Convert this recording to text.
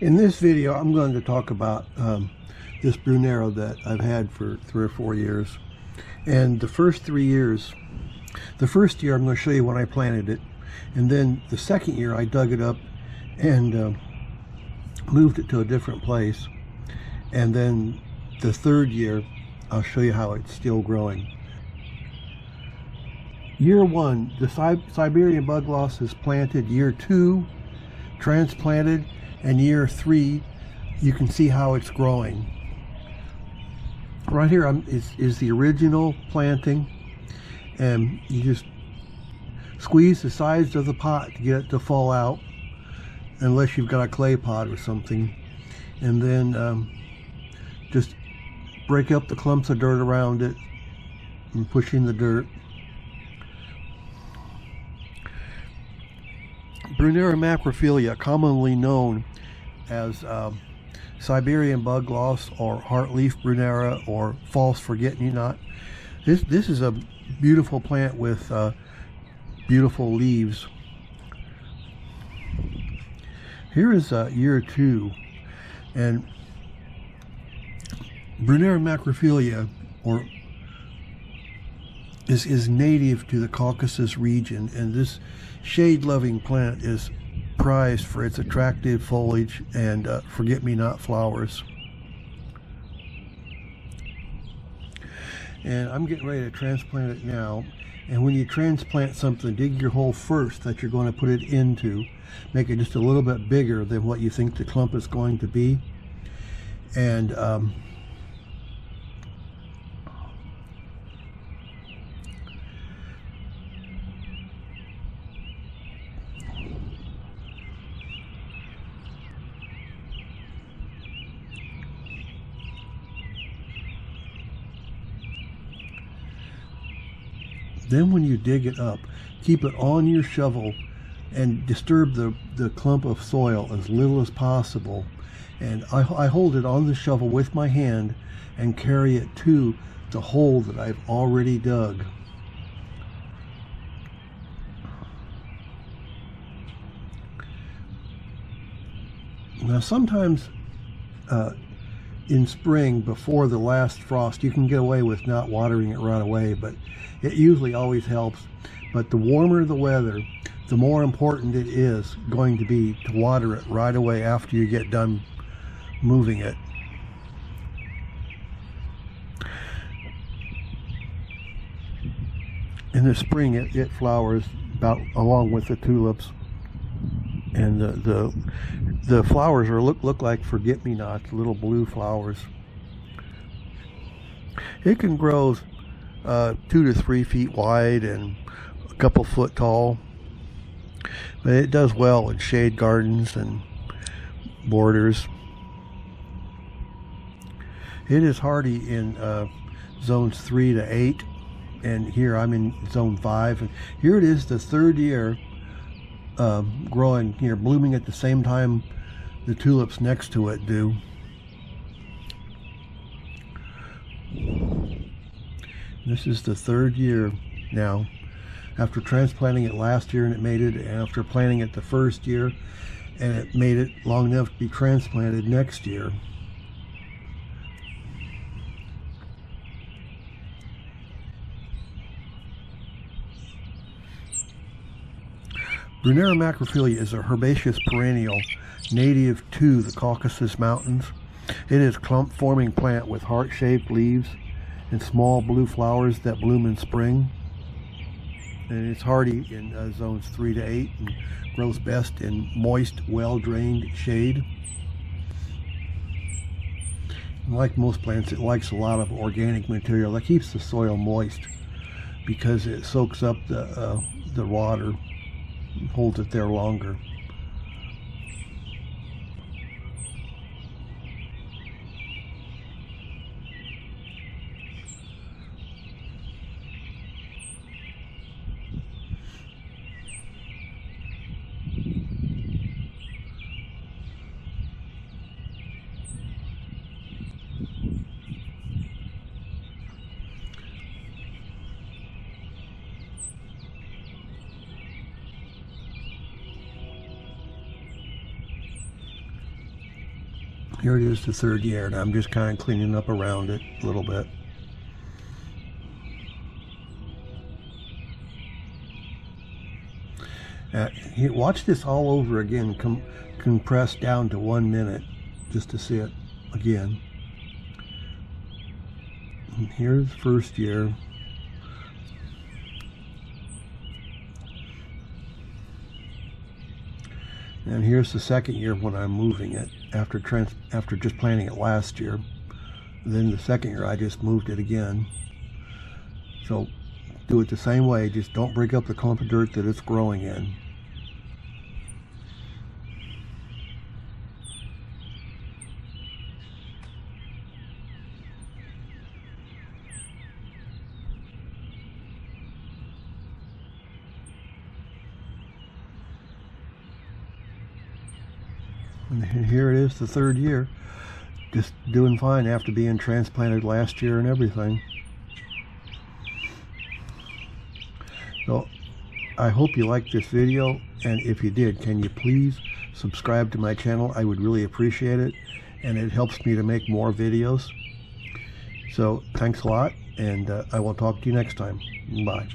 In this video, I'm going to talk about this Brunnera that I've had for 3 or 4 years. And the first 3 years, the first year I'm going to show you when I planted it. And then the second year I dug it up and moved it to a different place. And then the third year, I'll show you how it's still growing. Year 1, the Siberian Bugloss is planted. Year 2, transplanted. And year 3, you can see how it's growing. Right here is the original planting, and you just squeeze the sides of the pot to get it to fall out, unless you've got a clay pot or something, and then just break up the clumps of dirt around it and push in the dirt. Brunnera macrophylla, commonly known as Siberian Bugloss or Heartleaf Brunnera or false forget-me-not. This is a beautiful plant with beautiful leaves. Here is year 2, and Brunnera macrophylla is native to the Caucasus region, and this shade-loving plant is prized for its attractive foliage and forget-me-not flowers. And I'm getting ready to transplant it now. And when you transplant something, dig your hole first that you're going to put it into. Make it just a little bit bigger than what you think the clump is going to be. And then when you dig it up, keep it on your shovel and disturb the clump of soil as little as possible. And I hold it on the shovel with my hand and carry it to the hole that I've already dug. Now sometimes in spring, before the last frost, you can get away with not watering it right away, but it usually always helps. But the warmer the weather, the more important it is going to be to water it right away after you get done moving it. In the spring, it flowers about along with the tulips, and the flowers look like forget-me-nots, little blue flowers. It can grow 2 to 3 feet wide and a couple foot tall, but it does well in shade gardens and borders. It is hardy in zones 3 to 8, and here I'm in zone 5, and here it is the third year growing here, blooming at the same time the tulips next to it do. This is the third year now, after transplanting it last year and it made it, and after planting it the first year and it made it long enough to be transplanted next year. Brunnera macrophylla is a herbaceous perennial native to the Caucasus Mountains. It is a clump-forming plant with heart-shaped leaves and small blue flowers that bloom in spring. And it's hardy in zones 3 to 8 and grows best in moist, well-drained shade. And like most plants, it likes a lot of organic material that keeps the soil moist because it soaks up the water and holds it there longer. Here it is, the third year, and I'm just kind of cleaning up around it a little bit. Here, watch this all over again, compressed down to 1 minute, just to see it again. And here's the first year. And here's the second year when I'm moving it after just planting it last year. Then the second year I just moved it again. So do it the same way, just don't break up the clump of dirt that it's growing in. And here it is, the third year, just doing fine after being transplanted last year and everything. So I hope you liked this video, and if you did, can you please subscribe to my channel? I would really appreciate it, and it helps me to make more videos. So thanks a lot, and I will talk to you next time. Bye.